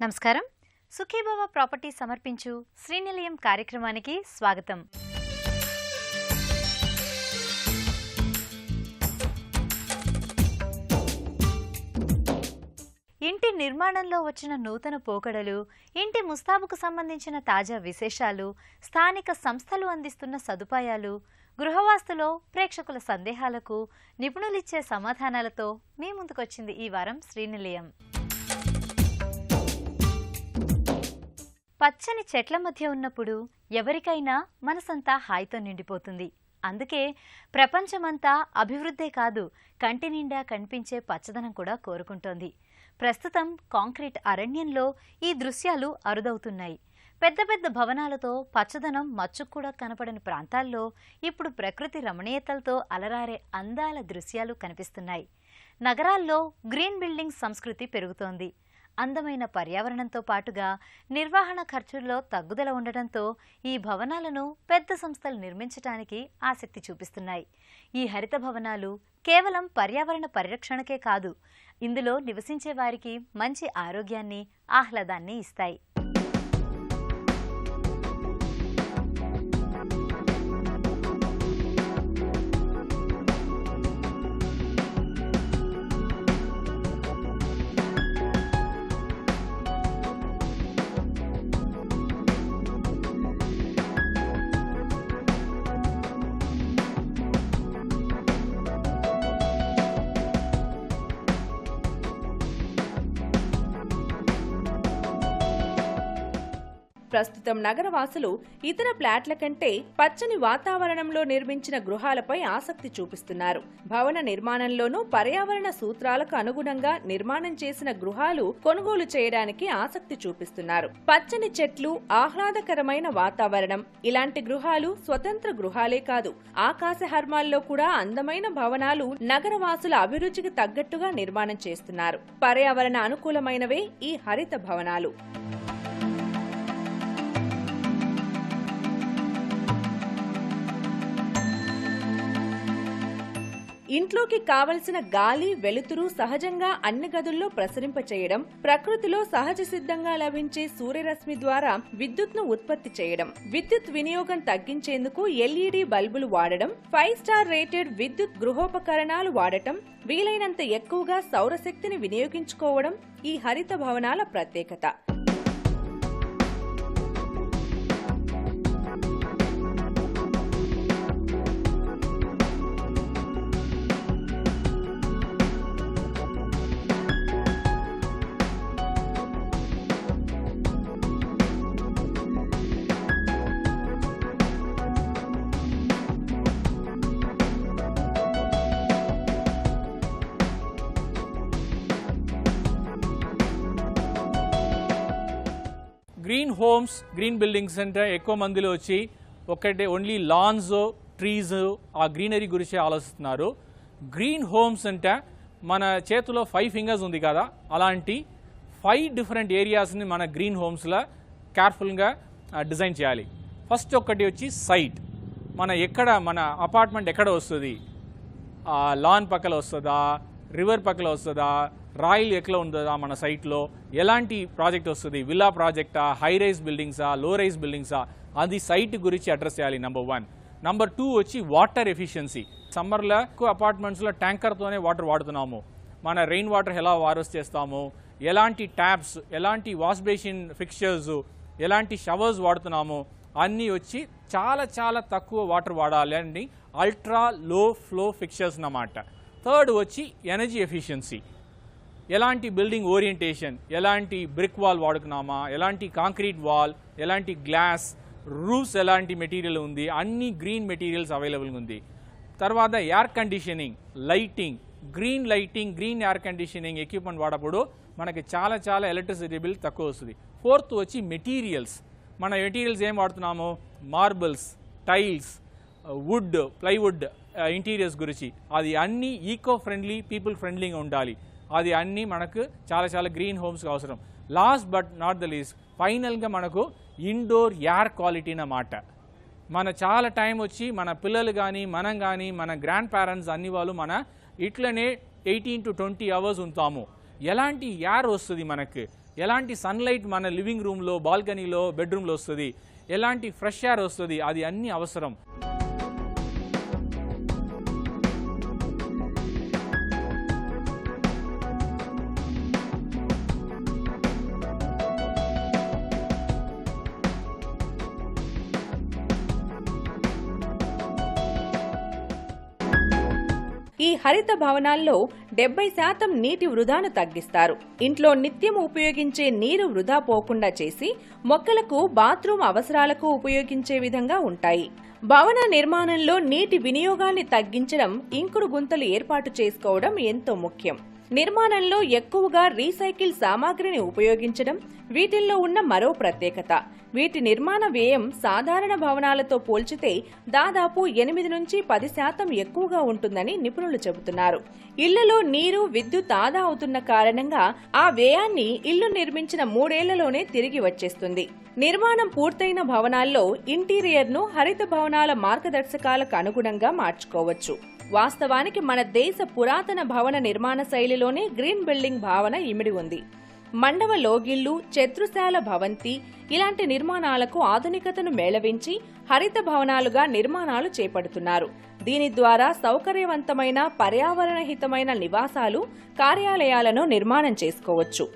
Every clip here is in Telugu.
నమస్కారం. సుఖీభవ ప్రాపర్టీ సమర్పించు శ్రీనిలయం కార్యక్రమానికి స్వాగతం. ఇంటి నిర్మాణంలో వచ్చిన నూతన పోకడలు, ఇంటి ముస్తాబుకు సంబంధించిన తాజా విశేషాలు, స్థానిక సంస్థలు అందిస్తున్న సదుపాయాలు, గృహవాస్తులో ప్రేక్షకుల సందేహాలకు నిపుణులిచ్చే సమాధానాలతో మీ ముందుకొచ్చింది ఈ వారం శ్రీనిలయం. పచ్చని చెట్ల మధ్య ఉన్నప్పుడు ఎవరికైనా మనసంతా హాయితో నిండిపోతుంది. అందుకే ప్రపంచమంతా అభివృద్ధే కాదు, కంటి నిండా కనిపించే పచ్చదనం కూడా కోరుకుంటోంది. ప్రస్తుతం కాంక్రీట్ అరణ్యంలో ఈ దృశ్యాలు అరుదవుతున్నాయి. పెద్ద పెద్ద భవనాలతో పచ్చదనం మచ్చుకు కూడా కనపడని ప్రాంతాల్లో ఇప్పుడు ప్రకృతి రమణీయతలతో అలరారే అందాల దృశ్యాలు కనిపిస్తున్నాయి. నగరాల్లో గ్రీన్ బిల్డింగ్ సంస్కృతి పెరుగుతోంది. అందమైన పర్యావరణంతో పాటుగా నిర్వహణ ఖర్చుల్లో తగ్గుదల ఉండటంతో ఈ భవనాలను పెద్ద సంస్థలు నిర్మించడానికి ఆసక్తి చూపిస్తున్నాయి. ఈ హరిత భవనాలు కేవలం పర్యావరణ పరిరక్షణకే కాదు, ఇందులో నివసించే వారికి మంచి ఆరోగ్యాన్ని, ఆహ్లాదాన్ని ఇస్తాయి. ప్రస్తుతం నగరవాసులు ఇతర ఫ్లాట్ల కంటే పచ్చని వాతావరణంలో నిర్మించిన గృహాలపై ఆసక్తి చూపిస్తున్నారు. భవన నిర్మాణంలోనూ పర్యావరణ సూత్రాలకు అనుగుణంగా నిర్మాణం చేసిన గృహాలు కొనుగోలు చేయడానికి ఆసక్తి చూపిస్తున్నారు. పచ్చని చెట్లు, ఆహ్లాదకరమైన వాతావరణం, ఇలాంటి గృహాలు స్వతంత్ర గృహాలే కాదు, ఆకాశ హర్మాల్లో కూడా అందమైన భవనాలు నగరవాసుల అభిరుచికి తగ్గట్టుగా నిర్మాణం చేస్తున్నారు. పర్యావరణ అనుకూలమైనవే ఈ హరిత భవనాలు. ఇంట్లోకి కావలసిన గాలి, వెలుతురు సహజంగా అన్ని గదుల్లో ప్రసరింపచేయడం, ప్రకృతిలో సహజ సిద్ధంగా లభించే సూర్యరశ్మి ద్వారా విద్యుత్ను ఉత్పత్తి చేయడం, విద్యుత్ వినియోగం తగ్గించేందుకు LED బల్బులు వాడడం, 5 స్టార్ రేటెడ్ విద్యుత్ గృహోపకరణాలు వాడటం, వీలైనంత ఎక్కువగా సౌరశక్తిని వినియోగించుకోవడం ఈ హరిత భవనాల ప్రత్యేకత. గ్రీన్ హోమ్స్, గ్రీన్ బిల్డింగ్స్ అంటే ఎక్కువ మందిలో వచ్చి ఒకటే ఓన్లీ లాన్స్, ట్రీస్, ఆ గ్రీనరీ గురించి ఆలోచిస్తున్నారు. గ్రీన్ హోమ్స్ అంటే మన చేతిలో 5 ఫింగర్స్ ఉంది కదా, అలాంటి 5 డిఫరెంట్ ఏరియాస్ని మన గ్రీన్ హోమ్స్లో కేర్ఫుల్గా డిజైన్ చేయాలి. ఫస్ట్ ఒకటి వచ్చి సైట్. మన అపార్ట్మెంట్ ఎక్కడ వస్తుంది, లాన్ పక్కన వస్తుందా, రివర్ పక్కన వస్తుందా, రాయిల్ ఎట్లా ఉంటుందా, మన సైట్లో ఎలాంటి ప్రాజెక్ట్ వస్తుంది, విల్లా ప్రాజెక్టా, హై రైజ్ బిల్డింగ్సా, లో రైజ్ బిల్డింగ్సా, అది సైట్ గురించి అడ్రస్ చేయాలి. నెంబర్ 1. నెంబర్ 2 వచ్చి వాటర్ ఎఫిషియన్సీ. సమ్మర్లో ఎక్కువ అపార్ట్మెంట్స్లో ట్యాంకర్తోనే వాటర్ వాడుతున్నాము. మన రెయిన్ వాటర్ ఎలా వారస్ చేస్తాము, ఎలాంటి ట్యాప్స్, ఎలాంటి వాష్ బేసిన్ ఫిక్చర్స్, ఎలాంటి షవర్స్ వాడుతున్నాము, అన్నీ వచ్చి చాలా చాలా తక్కువ వాటర్ వాడాలి అని అల్ట్రా లో ఫ్లో ఫిక్చర్స్ అన్నమాట. థర్డ్ వచ్చి ఎనర్జీ ఎఫిషియన్సీ. ఎలాంటి బిల్డింగ్ ఓరియంటేషన్, ఎలాంటి బ్రిక్ వాల్ వాడుకున్నామా, ఎలాంటి కాంక్రీట్ వాల్, ఎలాంటి గ్లాస్ రూఫ్స్, ఎలాంటి మెటీరియల్ ఉంది, అన్ని గ్రీన్ మెటీరియల్స్ అవైలబుల్గా ఉంది. తర్వాత air conditioning, lighting, green air conditioning equipment వాడప్పుడు మనకి చాలా చాలా ఎలక్ట్రిసిటీ బిల్ తక్కువ వస్తుంది. ఫోర్త్ వచ్చి మెటీరియల్స్. మన మెటీరియల్స్ ఏం వాడుతున్నాము, marbles, tiles, wood, plywood interiors గురించి అది అన్నీ ఈకో ఫ్రెండ్లీ, పీపుల్ ఫ్రెండ్లీగా ఉండాలి. అది అన్నీ మనకు చాలా చాలా గ్రీన్ హోమ్స్కి అవసరం. Last but not the least, ఫైనల్గా మనకు ఇండోర్ ఎయిర్ క్వాలిటీ అన్నమాట. మన చాలా టైం వచ్చి మన పిల్లలు కానీ మనం కానీ మన గ్రాండ్ పేరెంట్స్ అన్ని వాళ్ళు ఇట్లనే 18 to 20 అవర్స్ ఉంటాము. ఎలాంటి ఎయిర్ వస్తుంది మనకు, ఎలాంటి సన్లైట్ మన లివింగ్ రూమ్లో, బాల్కనీలో, బెడ్రూమ్లో వస్తుంది, ఎలాంటి ఫ్రెష్ ఎయిర్ వస్తుంది, అది అన్నీ అవసరం. ఈ హరిత భవనాల్లో 70% నీటి వృధాను తగ్గిస్తారు. ఇంట్లో నిత్యం ఉపయోగించే నీరు వృధా పోకుండా చేసి మొక్కలకు, బాత్రూమ్ అవసరాలకు ఉపయోగించే విధంగా ఉంటాయి. భవన నిర్మాణంలో నీటి వినియోగాన్ని తగ్గించడం, ఇంకుడు గుంతలు ఏర్పాటు చేసుకోవడం ఎంతో ముఖ్యం. నిర్మాణంలో ఎక్కువగా రీసైకిల్ సామాగ్రిని ఉపయోగించడం వీటిల్లో ఉన్న మరో ప్రత్యేకత. వీటి నిర్మాణ వ్యయం సాధారణ భవనాలతో పోల్చితే దాదాపు 8 నుంచి 10% ఎక్కువగా ఉంటుందని నిపుణులు చెబుతున్నారు. ఇళ్లలో నీరు, విద్యుత్ ఆదా అవుతున్న కారణంగా ఆ వ్యయాన్ని ఇల్లు నిర్మించిన 3 ఏళ్లలోనే తిరిగి వచ్చేస్తుంది. నిర్మాణం పూర్తయిన భవనాల్లో ఇంటీరియర్ను హరిత భవనాల మార్గదర్శకాలకు అనుగుణంగా మార్చుకోవచ్చు. వాస్తవానికి మన దేశ పురాతన భవన నిర్మాణ శైలిలోనే గ్రీన్ బిల్డింగ్ భావన ఇమిడి ఉంది. మండవ లోగిళ్లు, చతురశాల భవంతి ఇలాంటి నిర్మాణాలకు ఆధునికతను మేళవించి హరిత భవనాలుగా నిర్మాణాలు చేపడుతున్నారు. దీని ద్వారా సౌకర్యవంతమైన, పర్యావరణహితమైన నివాసాలు, కార్యాలయాలను నిర్మాణం చేసుకోవచ్చు.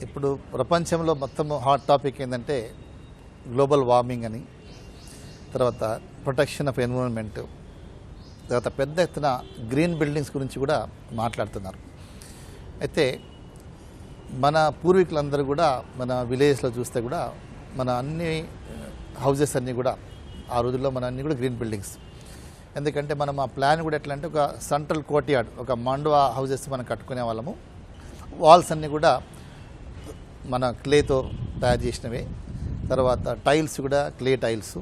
ఇప్పుడు ప్రపంచంలో మొత్తం హాట్ టాపిక్ ఏంటంటే గ్లోబల్ వార్మింగ్ అని, తర్వాత ప్రొటెక్షన్ ఆఫ్ ఎన్విరాన్మెంట్, తర్వాత పెద్ద ఎత్తున గ్రీన్ బిల్డింగ్స్ గురించి కూడా మాట్లాడుతున్నారు. అయితే మన పూర్వీకులందరూ కూడా మన విలేజ్లో చూస్తే కూడా మన అన్ని హౌజెస్ అన్నీ కూడా ఆ రోజుల్లో మన అన్నీ కూడా గ్రీన్ బిల్డింగ్స్. ఎందుకంటే మనం ఆ ప్లాన్ కూడా ఎట్లా అంటే ఒక సెంట్రల్ కోర్ట్యార్డ్, ఒక మండవా హౌజెస్ మనం కట్టుకునే వాళ్ళము. వాల్స్ అన్నీ కూడా మన క్లేతో తయారు చేసినవే, తర్వాత టైల్స్ కూడా క్లే టైల్స్,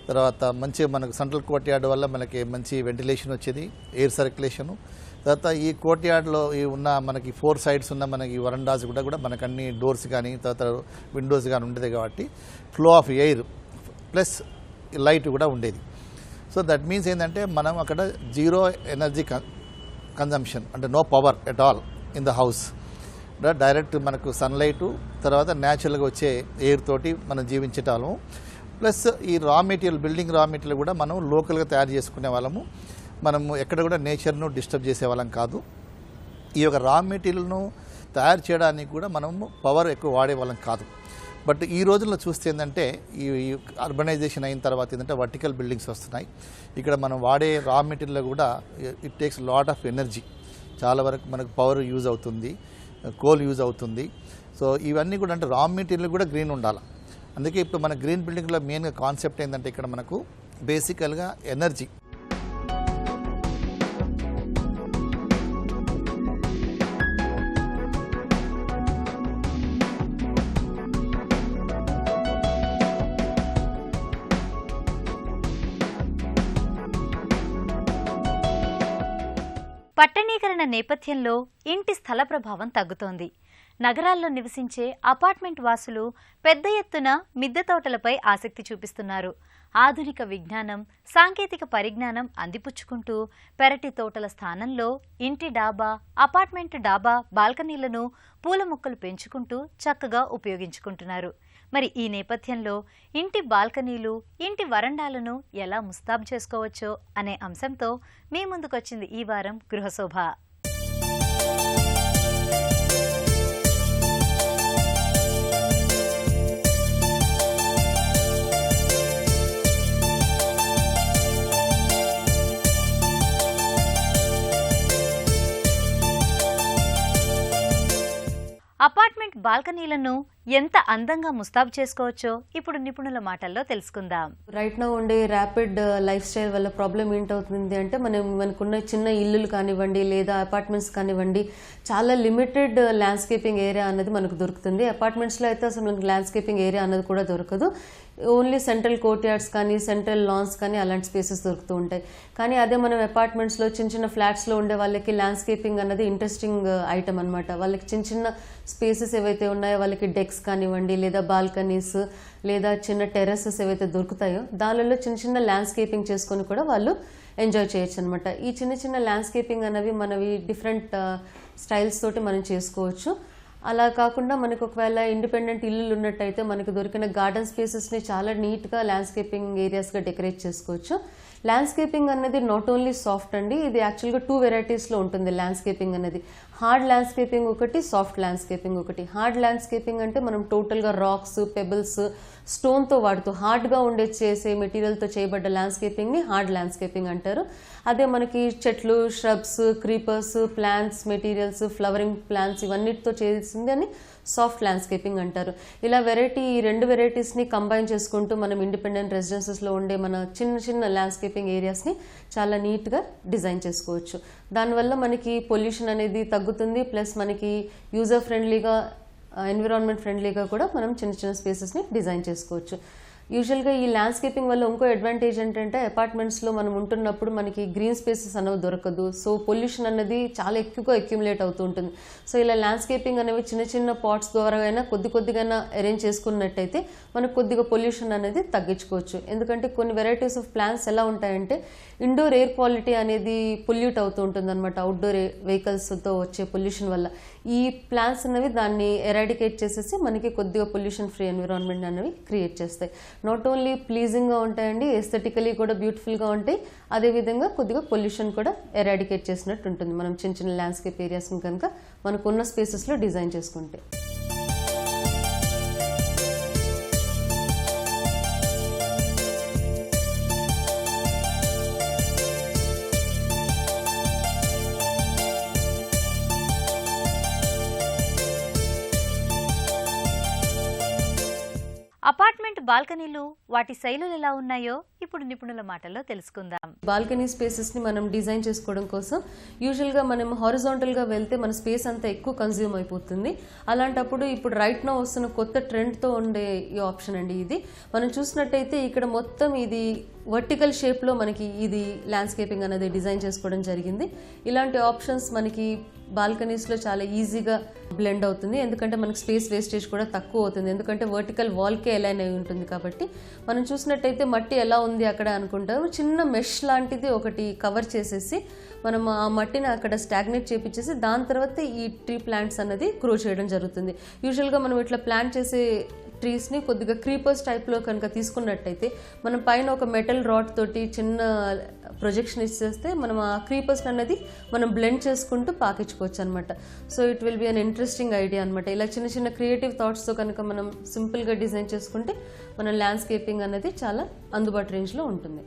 తర్వాత మంచిగా మనకు సెంట్రల్ కోర్ట్యార్డ్ వల్ల మనకి మంచి వెంటిలేషన్ వచ్చేది, ఎయిర్ సర్క్యులేషను. తర్వాత ఈ కోర్ట్యార్డ్లో ఉన్న మనకి 4 సైడ్స్ ఉన్న మనకి వరండాస్ కూడా మనకు అన్ని డోర్స్ కానీ తర్వాత విండోస్ కానీ ఉండేది కాబట్టి flow of air plus light కూడా ఉండేది. సో దట్ మీన్స్ ఏంటంటే మనం అక్కడ జీరో ఎనర్జీ కన్జంప్షన్, అంటే no power at all in the house. Direct మనకు సన్లైటు, తర్వాత న్యాచురల్గా వచ్చే ఎయిర్ తోటి మనం జీవించేటాము. ప్లస్ ఈ raw material, building raw material కూడా మనం లోకల్గా తయారు చేసుకునే వాళ్ళము. మనము ఎక్కడ కూడా నేచర్ను డిస్టర్బ్ చేసేవాళ్ళం కాదు. ఈ యొక్క రా మెటీరియల్ను తయారు చేయడానికి కూడా మనము పవర్ ఎక్కువ వాడేవాళ్ళం కాదు. బట్ ఈ రోజుల్లో చూస్తే ఏంటంటే ఈ అర్బనైజేషన్ అయిన తర్వాత ఏంటంటే వర్టికల్ బిల్డింగ్స్ వస్తున్నాయి. ఇక్కడ మనం వాడే రా మెటీరియల్ కూడా it takes lot of energy. చాలా వరకు మనకు పవర్ యూజ్ అవుతుంది, కోల్ యూజ్ అవుతుంది. సో ఇవన్నీ కూడా అంటే రా మెటీరియల్ కూడా గ్రీన్ ఉండాలి. అందుకే ఇప్పుడు మన గ్రీన్ బిల్డింగ్లో మెయిన్గా కాన్సెప్ట్ ఏంటంటే ఇక్కడ మనకు బేసికల్గా ఎనర్జీ. పట్టణీకరణ నేపథ్యంలో ఇంటి స్థల ప్రభావం తగ్గుతోంది. నగరాల్లో నివసించే అపార్ట్మెంట్ వాసులు పెద్ద ఎత్తున మిద్దె తోటలపై ఆసక్తి చూపిస్తున్నారు. ఆధునిక విజ్ఞానం, సాంకేతిక పరిజ్ఞానం అందిపుచ్చుకుంటూ పెరటి తోటల స్థానంలో ఇంటి డాబా, అపార్ట్మెంట్ డాబా బాల్కనీలను పూల మొక్కలు పెంచుకుంటూ చక్కగా ఉపయోగించుకుంటున్నారు. మరి ఈ నేపథ్యంలో ఇంటి బాల్కనీలు, ఇంటి వరండాలను ఎలా ముస్తాబు చేసుకోవచ్చో అనే అంశంతో మీ ముందుకొచ్చింది ఈ వారం గృహశోభ. అపార్ట్మెంట్ బాల్కనీలను ఎంత అందంగా ముస్తాబు చేసుకోవచ్చో ఇప్పుడు నిపుణుల మాటల్లో తెలుసుకుందాం. రైట్ నౌ ఉండే ర్యాపిడ్ లైఫ్ స్టైల్ వల్ల ప్రాబ్లం ఏంటవుతుంది అంటే మనకున్న చిన్న ఇల్లులు కానివ్వండి లేదా అపార్ట్మెంట్స్ కానివ్వండి, చాలా లిమిటెడ్ ల్యాండ్స్కేపింగ్ ఏరియా అన్నది మనకు దొరుకుతుంది. అపార్ట్మెంట్స్లో అయితే అసలు మనకు ల్యాండ్స్కేపింగ్ ఏరియా అన్నది కూడా దొరకదు. ఓన్లీ సెంట్రల్ కోర్ట్యార్డ్స్ కానీ సెంట్రల్ లాన్స్ కానీ అలాంటి స్పేసెస్ దొరుకుతూ ఉంటాయి. కానీ అదే మనం అపార్ట్మెంట్స్లో చిన్న చిన్న ఫ్లాట్స్లో ఉండే వాళ్ళకి ల్యాండ్స్కేపింగ్ అన్నది ఇంట్రెస్టింగ్ ఐటమ్ అనమాట. వాళ్ళకి చిన్న చిన్న స్పేసెస్ ఏవైతే ఉన్నాయో, వాళ్ళకి డెక్స్ కానివ్వండి లేదా బాల్కనీస్ లేదా చిన్న టెర్రసెస్ ఏవైతే దొరుకుతాయో దానిలో చిన్న చిన్న ల్యాండ్స్కేపింగ్ చేసుకొని కూడా వాళ్ళు ఎంజాయ్ చేయొచ్చు అనమాట. ఈ చిన్న చిన్న ల్యాండ్స్కేపింగ్ అనేవి మనవి డిఫరెంట్ స్టైల్స్ తోటి మనం చేసుకోవచ్చు. అలా కాకుండా మనకు ఒకవేళ ఇండిపెండెంట్ ఇల్లులు ఉన్నట్టయితే మనకు దొరికిన గార్డెన్ స్పేసెస్ని చాలా నీట్గా ల్యాండ్స్కేపింగ్ ఏరియాస్గా డెకరేట్ చేసుకోవచ్చు. ల్యాండ్స్కేపింగ్ అనేది నాట్ ఓన్లీ సాఫ్ట్ అండి, ఇది యాక్చువల్గా 2 వెరైటీస్లో ఉంటుంది. ల్యాండ్స్కేపింగ్ అనేది హార్డ్ ల్యాండ్స్కేపింగ్ ఒకటి, సాఫ్ట్ ల్యాండ్స్కేపింగ్ ఒకటి. హార్డ్ ల్యాండ్స్కేపింగ్ అంటే మనం టోటల్గా రాక్స్, పెబుల్స్, స్టోన్తో వాడుతూ హార్డ్గా ఉండే చేసే మెటీరియల్తో చేయబడ్డ ల్యాండ్స్కేపింగ్ని హార్డ్ ల్యాండ్స్కేపింగ్ అంటారు. అదే మనకి చెట్లు, shrubs, creepers, plants, materials, flowering plants ఇవన్నిటితో చేసింది అని సాఫ్ట్ ల్యాండ్స్కేపింగ్ అంటారు. ఇలా ఈ 2 వెరైటీస్ని కంబైన్ చేసుకుంటూ మనం ఇండిపెండెంట్ రెసిడెన్సెస్లో ఉండే మన చిన్న చిన్న ల్యాండ్స్కేపింగ్ ఏరియాస్ని చాలా నీట్గా డిజైన్ చేసుకోవచ్చు. దానివల్ల మనకి పొల్యూషన్ అనేది తగ్గుతుంది, ప్లస్ మనకి యూజర్ ఫ్రెండ్లీగా, ఎన్విరాన్మెంట్ ఫ్రెండ్లీగా కూడా మనం చిన్న చిన్న స్పేసెస్ని డిజైన్ చేసుకోవచ్చు. యూజువల్గా ఈ ల్యాండ్స్కేపింగ్ వల్ల ఇంకో అడ్వాంటేజ్ ఏంటంటే అపార్ట్మెంట్స్లో మనం ఉంటున్నప్పుడు మనకి గ్రీన్ స్పేసెస్ అనేవి దొరకదు. సో పొల్యూషన్ అనేది చాలా ఎక్కువగా అక్యుములేట్ అవుతూ ఉంటుంది. సో ఇలా ల్యాండ్స్కేపింగ్ అనేవి చిన్న చిన్న పాట్స్ ద్వారా అయినా కొద్దిగా అరేంజ్ చేసుకున్నట్టయితే మనకు కొద్దిగా పొల్యూషన్ అనేది తగ్గించుకోవచ్చు. ఎందుకంటే కొన్ని వెరైటీస్ ఆఫ్ ప్లాంట్స్ ఎలా ఉంటాయంటే ఇండోర్ ఎయిర్ క్వాలిటీ అనేది పొల్యూట్ అవుతూ ఉంటుంది అనమాట, అవుట్డోర్ వెహికల్స్తో వచ్చే పొల్యూషన్ వల్ల. ఈ ప్లాంట్స్ అనేవి దాన్ని ఎరాడికేట్ చేసేసి మనకి కొద్దిగా పొల్యూషన్ ఫ్రీ ఎన్విరాన్మెంట్ అనేవి క్రియేట్ చేస్తాయి. నాట్ ఓన్లీ ప్లీజింగ్గా ఉంటాయండి, ఎస్థెటికలీ కూడా బ్యూటిఫుల్గా ఉంటాయి. అదేవిధంగా కొద్దిగా పొల్యూషన్ కూడా ఎరాడికేట్ చేసినట్టు ఉంటుంది మనం చిన్న చిన్న ల్యాండ్స్కేప్ ఏరియాస్ని కనుక మనకున్న స్పేసెస్లో డిజైన్ చేసుకుంటే. అపార్ట్మెంట్ బాల్కనీలు వాటి శైలులు ఎలా ఉన్నాయో ఇప్పుడు నిపుణుల మాటల్లో తెలుసుకుందాం. బాల్కనీ స్పేసెస్ని మనం డిజైన్ చేసుకోవడం కోసం యూజువల్గా మనం హారిజాంటల్గా వెళ్తే మన స్పేస్ అంతా ఎక్కువ కన్జ్యూమ్ అయిపోతుంది. అలాంటప్పుడు ఇప్పుడు రైట్ నో వస్తున్న కొత్త ట్రెండ్తో ఉండే ఈ ఆప్షన్ అండి ఇది. మనం చూసినట్టయితే ఇక్కడ మొత్తం ఇది వర్టికల్ షేప్లో మనకి ఇది ల్యాండ్స్కేపింగ్ అనేది డిజైన్ చేసుకోవడం జరిగింది. ఇలాంటి ఆప్షన్స్ మనకి బాల్కనీస్లో చాలా ఈజీగా బ్లెండ్ అవుతుంది, ఎందుకంటే మనకి స్పేస్ వేస్టేజ్ కూడా తక్కువ అవుతుంది, ఎందుకంటే వర్టికల్ వాల్కే అలైన్ అయి ఉంటుంది కాబట్టి. మనం చూసినట్టయితే మట్టి ఎలా ఉంది అక్కడ అనుకుంటాం, చిన్న మెష్ లాంటిది ఒకటి కవర్ చేసేసి మనం ఆ మట్టిని అక్కడ స్టాగ్నేట్ చేపించేసి దాని తర్వాత ఈ ట్రీ ప్లాంట్స్ అనేది గ్రో చేయడం జరుగుతుంది. యూజువల్గా మనం ఇట్లా ప్లాంట్ చేసే ట్రీస్ని కొద్దిగా క్రీపర్స్ టైప్లో కనుక తీసుకున్నట్టయితే మనం పైన ఒక మెటల్ రాడ్ తోటి చిన్న ప్రొజెక్షన్ ఇచ్చేస్తే మనం ఆ క్రీపర్స్ అనేది మనం బ్లెండ్ చేసుకుంటూ పాకించుకోవచ్చు అనమాట. So it will be an interesting idea అనమాట. ఇలా చిన్న చిన్న క్రియేటివ్ థాట్స్తో కనుక మనం సింపుల్గా డిజైన్ చేసుకుంటే మన ల్యాండ్స్కేపింగ్ అనేది చాలా అందుబాటు రేంజ్లో ఉంటుంది.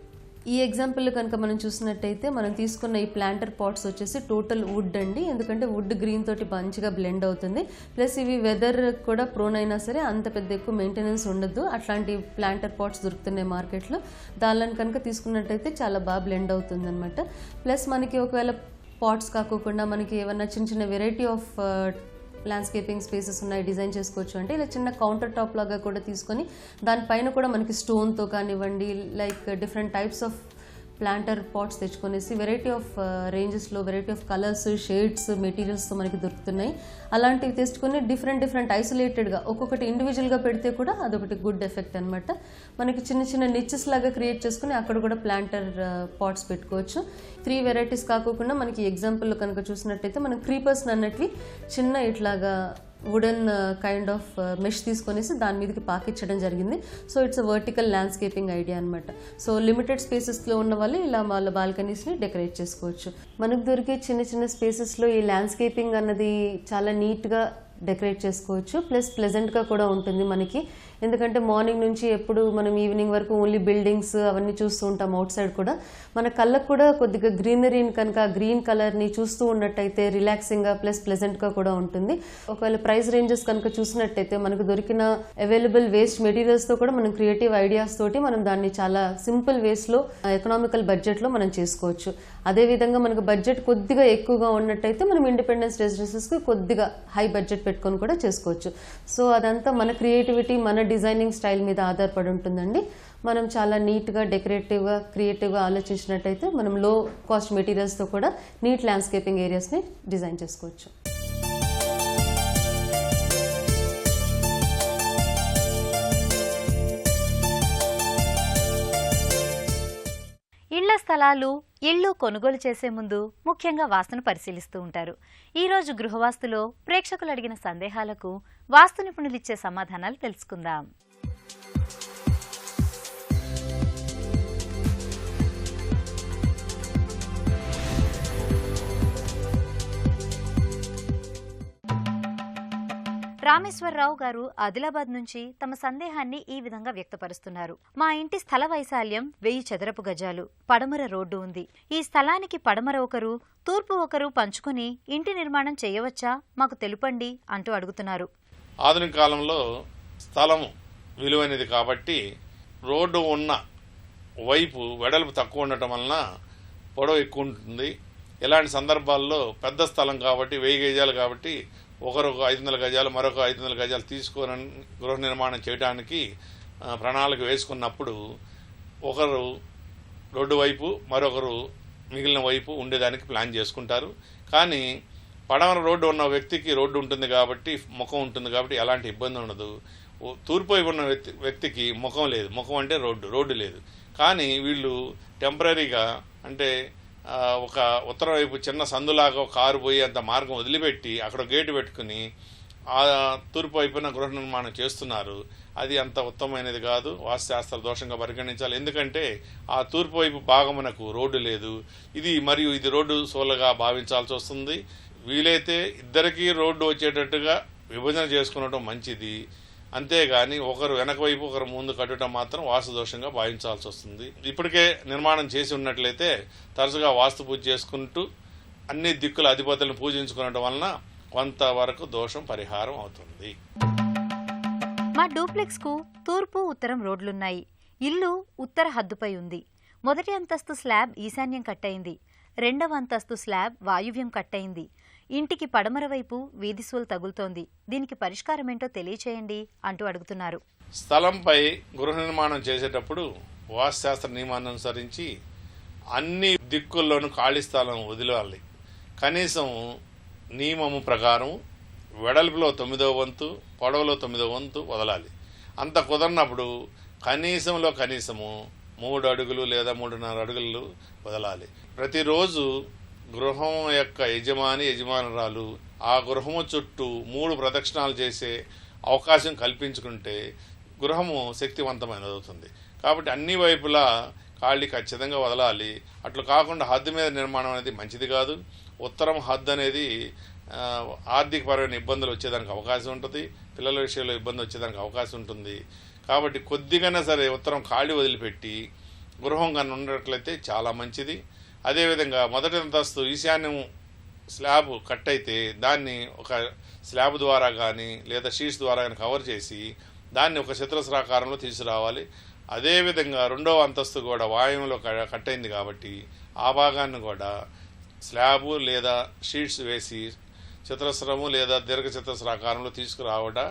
ఈ ఎగ్జాంపుల్ కనుక మనం చూసినట్టయితే మనం తీసుకున్న ఈ ప్లాంటర్ పాట్స్ వచ్చేసి టోటల్ వుడ్ అండి, ఎందుకంటే వుడ్ గ్రీన్ తోటి మంచిగా బ్లెండ్ అవుతుంది. ప్లస్ ఇవి వెదర్ కూడా ప్రోన్ అయినా సరే అంత పెద్ద ఎక్కువ మెయింటెనెన్స్ ఉండదు. అట్లాంటి ప్లాంటర్ పాట్స్ దొరుకుతున్నాయి మార్కెట్లో, దానిని కనుక తీసుకున్నట్టయితే చాలా బాగా బ్లెండ్ అవుతుంది అనమాట. ప్లస్ మనకి ఒకవేళ పాట్స్ కాకుండా మనకి ఏమన్నా చిన్న చిన్న వెరైటీ ఆఫ్ ల్యాండ్స్కేపింగ్ స్పేసెస్ ఉన్నాయి డిజైన్ చేసుకోవచ్చు అంటే ఇలా చిన్న కౌంటర్ టాప్ లాగా కూడా తీసుకొని దానిపైన కూడా మనకి స్టోన్తో కానివ్వండి like different types of planter pots తెచ్చుకొనేసి వెరైటీ ఆఫ్ రేంజెస్లో వెరైటీ ఆఫ్ కలర్స్, షేడ్స్, మెటీరియల్స్తో మనకి దొరుకుతున్నాయి. అలాంటివి తెచ్చుకొని డిఫరెంట్ ఐసోలేటెడ్గా ఒక్కొక్కటి ఇండివిజువల్గా పెడితే కూడా అదొకటి గుడ్ ఎఫెక్ట్ అనమాట. మనకి చిన్న చిన్న నిచెస్ లాగా క్రియేట్ చేసుకుని అక్కడ కూడా ప్లాంటర్ పాట్స్ పెట్టుకోవచ్చు. 3 వెరైటీస్ కాకుండా మనకి ఎగ్జాంపుల్లో కనుక చూసినట్టయితే మనం క్రీపర్స్ అన్నట్వి చిన్న ఇట్లాగా వుడెన్ కైండ్ ఆఫ్ మెష్ తీసుకొనేసి దాని మీదకి పాకించడం జరిగింది. So it's a vertical landscaping idea అనమాట. సో లిమిటెడ్ స్పేసెస్లో ఉన్న వాళ్ళు ఇలా వాళ్ళ బాల్కనీస్ని డెకరేట్ చేసుకోవచ్చు. మనకు దొరికే చిన్న చిన్న స్పేసెస్లో ఈ ల్యాండ్స్కేపింగ్ అన్నది చాలా నీట్గా డెకరేట్ చేసుకోవచ్చు. ప్లస్ ప్లెజెంట్గా కూడా ఉంటుంది మనకి. ఎందుకంటే మార్నింగ్ నుంచి ఎప్పుడు మనం ఈవినింగ్ వరకు ఓన్లీ బిల్డింగ్స్ అవన్నీ చూస్తూ ఉంటాం అవుట్ సైడ్ కూడా. మన కళ్ళకు కూడా కొద్దిగా గ్రీనరీని కనుక గ్రీన్ కలర్ని చూస్తూ ఉన్నట్టయితే రిలాక్సింగ్గా ప్లస్ ప్లెజెంట్గా కూడా ఉంటుంది. ఒకవేళ ప్రైస్ రేంజెస్ కనుక చూసినట్టయితే మనకు దొరికిన అవైలబుల్ వేస్ట్ మెటీరియల్స్తో కూడా మనం క్రియేటివ్ ఐడియాస్ తోటి మనం దాన్ని చాలా సింపుల్ వేస్లో ఎకనామికల్ బడ్జెట్లో మనం చేసుకోవచ్చు. అదేవిధంగా మనకు బడ్జెట్ కొద్దిగా ఎక్కువగా ఉన్నట్టయితే మనం ఇండిపెండెన్స్ రెసిడెన్సెస్కి కొద్దిగా హై బడ్జెట్ పెట్టుకొని కూడా చేసుకోవచ్చు. సో అదంతా మన క్రియేటివిటీ, మన డిజైనింగ్ స్టైల్ మీద ఆధారపడి ఉంటుందండి. మనం చాలా నీట్గా, డెకరేటివ్గా, క్రియేటివ్గా ఆలోచించినట్టయితే మనం లో కాస్ట్ మెటీరియల్స్తో కూడా నీట్ ల్యాండ్స్కేపింగ్ ఏరియాస్ని డిజైన్ చేసుకోవచ్చు. ఇళ్ల స్థలాలు, ఇళ్లు కొనుగోలు చేసే ముందు ముఖ్యంగా వాస్తును పరిశీలిస్తూ ఉంటారు. ఈరోజు గృహవాస్తులో ప్రేక్షకులు అడిగిన సందేహాలకు వాస్తు నిపుణులిచ్చే సమాధానాలు తెలుసుకుందాం. రామేశ్వరరావు గారు ఆదిలాబాద్ నుంచి తమ సందేహాన్ని ఈ విధంగా వ్యక్తపరుస్తున్నారు. మా ఇంటి స్థల వైశాల్యం 1000 చదరపు గజాలు. పడమర రోడ్డు ఉంది. ఈ స్థలానికి పడమర ఒకరు, తూర్పు ఒకరు పంచుకుని ఇంటి నిర్మాణం చేయవచ్చా? మాకు తెలుపండి అంటూ అడుగుతున్నారు. ఆధునిక కాలంలో స్థలం విలువైనది కాబట్టి రోడ్డు ఉన్న వైపు వెడల్పు తక్కువ ఉండటం వలన పొడవు ఎక్కువ ఉంటుంది. ఇలాంటి సందర్భాల్లో పెద్ద స్థలం కాబట్టి 1000 గజాలు కాబట్టి ఒకరు 500 గజాలు, మరొక 500 గజాలు తీసుకొని గృహ నిర్మాణం చేయడానికి ప్రణాళిక వేసుకున్నప్పుడు ఒకరు రోడ్డు వైపు, మరొకరు మిగిలిన వైపు ఉండేదానికి ప్లాన్ చేసుకుంటారు. కానీ పడమర రోడ్డు ఉన్న వ్యక్తికి రోడ్డు ఉంటుంది కాబట్టి, ముఖం ఉంటుంది కాబట్టి ఎలాంటి ఇబ్బంది ఉండదు. తూర్పు వైపు ఉన్న వ్యక్తికి ముఖం లేదు. ముఖం అంటే రోడ్డు లేదు. కానీ వీళ్ళు టెంపరీగా అంటే ఒక ఉత్తరం వైపు చిన్న సందులాగా కారు పోయి అంత మార్గం వదిలిపెట్టి అక్కడ గేటు పెట్టుకుని ఆ తూర్పు వైపున గృహ నిర్మాణం చేస్తున్నారు. అది అంత ఉత్తమమైనది కాదు, వాస్తుశాస్త్ర దోషంగా పరిగణించాలి. ఎందుకంటే ఆ తూర్పు వైపు భాగమునకు రోడ్డు లేదు. ఇది రోడ్డు సోలగా భావించాల్సి వస్తుంది. వీలైతే ఇద్దరికీ రోడ్డు వచ్చేటట్టుగా విభజన చేసుకునడం మంచిది. అంతేగాని ఒకరు వెనక వైపు ఒకరు ముందు కట్టడం మాత్రం వాస్తు దోషంగా భావించాల్సి వస్తుంది. ఇప్పటికే నిర్మాణం చేసి ఉన్నట్లయితే తరచుగా వాస్తు పూజ చేసుకుంటూ అన్ని దిక్కుల అధిపతులను పూజించుకోవడం వలన కొంతవరకు దోషం పరిహారం అవుతుంది. మా డూప్లెక్స్ కు తూర్పు, ఉత్తరం రోడ్లున్నాయి. ఇల్లు ఉత్తర హద్దుపై ఉంది. మొదటి అంతస్తు స్లాబ్ ఈశాన్యం కట్టయింది. రెండవ అంతస్తు స్లాబ్ వాయువ్యం కట్టయింది. ఇంటికి పడమర వైపు వీధి సోల్ తగులుతోంది. దీనికి పరిష్కారమేంటో తెలియచేయండి అంటూ అడుగుతున్నారు. స్థలంపై గృహ నిర్మాణం చేసేటప్పుడు వాస్తుశాస్త్ర నియమాన్ని అనుసరించి అన్ని దిక్కుల్లోనూ ఖాళీ స్థలం వదిలాలి. కనీసం నియమము ప్రకారం వెడల్పులో 9వ వంతు, పొడవులో 9వ వంతు వదలాలి. అంత కుదరినప్పుడు కనీసంలో కనీసము 3 అడుగులు లేదా 3.5 అడుగులు వదలాలి. ప్రతిరోజు గృహం యొక్క యజమానురాలు ఆ గృహము చుట్టూ 3 ప్రదక్షిణాలు చేసే అవకాశం కల్పించుకుంటే గృహము శక్తివంతమైనది అవుతుంది. కాబట్టి అన్ని వైపులా ఖాళీ ఖచ్చితంగా వదలాలి. అట్లు కాకుండా హద్దు మీద నిర్మాణం అనేది మంచిది కాదు. ఉత్తరం హద్దు అనేది ఆర్థికపరమైన ఇబ్బందులు వచ్చేదానికి అవకాశం ఉంటుంది. పిల్లల విషయంలో ఇబ్బంది వచ్చేదానికి అవకాశం ఉంటుంది. కాబట్టి కొద్దిగానే సరే ఉత్తరం ఖాళీ వదిలిపెట్టి గృహం కన్నా ఉన్నట్లయితే చాలా మంచిది. అదేవిధంగా మొదటి అంతస్తు ఈశాన్యం స్లాబ్ కట్ అయితే దాన్ని ఒక స్లాబ్ ద్వారా కానీ లేదా షీట్స్ ద్వారా కానీ కవర్ చేసి దాన్ని ఒక చతురస్రాకారంలో తీసుకురావాలి. అదేవిధంగా రెండవ అంతస్తు కూడా వాయువులో కట్ అయింది కాబట్టి ఆ భాగాన్ని కూడా స్లాబు లేదా షీట్స్ వేసి చతురస్రము లేదా దీర్ఘ చతురస్రాకారంలో తీసుకురావడం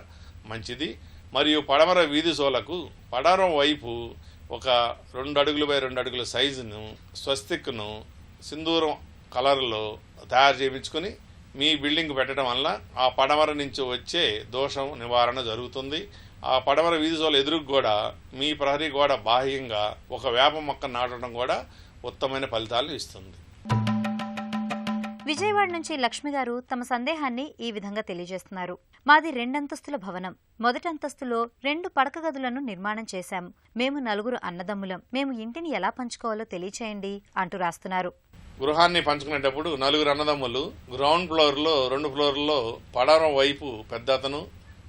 మంచిది. మరియు పడమర వీధి సోలకు పడమర వైపు ఒక 2 అడుగులు బై 2 అడుగుల సైజును స్వస్తిక్ను సింధూరం కలర్లో తయారు చేయించుకొని మీ బిల్డింగ్ పెట్టడం వల్ల ఆ పడమర నుంచి వచ్చే దోషం నివారణ జరుగుతుంది. ఆ పడమర వీధి సోల ఎదురుకు కూడా మీ ప్రహరీ గోడ బాహ్యంగా ఒక వేప మొక్క నాటడం కూడా ఉత్తమమైన ఫలితాలను ఇస్తుంది. విజయవాడ నుంచి లక్ష్మి గారు తమ సందేహాన్ని ఈ విధంగా తెలియజేస్తున్నారు. మాది 2 అంతస్తుల భవనం. మొదటి అంతస్తులో 2 పడక గదులను నిర్మాణం చేశాం. మేము 4 అన్నదమ్ములం. మేము ఇంటిని ఎలా పంచుకోవాలో తెలియచేయండి అంటూ రాస్తున్నారు. గృహాన్ని పంచుకునేటప్పుడు 4 అన్నదమ్ములు, గ్రౌండ్ ఫ్లోర్లో 2 ఫ్లోర్లో పడమర వైపు పెద్ద అతను,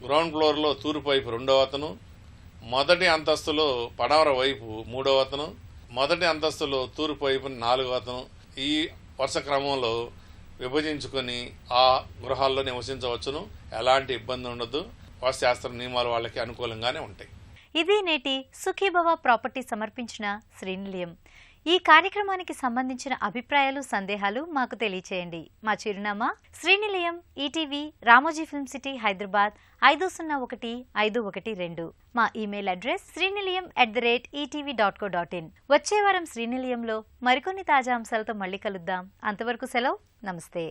గ్రౌండ్ ఫ్లోర్లో తూర్పు వైపు 2వ అతను, మొదటి అంతస్తులో పడమర వైపు 3వ అతను, మొదటి అంతస్తులో తూర్పు వైపు 4వ అతను, ఈ వరుస క్రమంలో విభజించుకొని ఆ గృహాల్లో నివసించవచ్చును. ఎలాంటి ఇబ్బంది ఉండదు. వాస్తుశాస్త్ర నియమాలు వాళ్ళకి అనుకూలంగానే ఉంటాయి. ఇది నేటి సుఖీభవ ప్రాపర్టీ సమర్పించిన శ్రీనిలయం. ఈ కార్యక్రమానికి సంబంధించిన అభిప్రాయాలు, సందేహాలు మాకు తెలియచేయండి. మా చిరునామా శ్రీనిలయం, ఈటీవీ, రామోజీ ఫిల్మ్ సిటీ, హైదరాబాద్ 501512. మా ఇమెయిల్ అడ్రస్ srinilayam@etv.co.in. వచ్చే వారం శ్రీనిలయంలో మరికొన్ని తాజా అంశాలతో మళ్ళీ కలుద్దాం. అంతవరకు సెలవు. నమస్తే.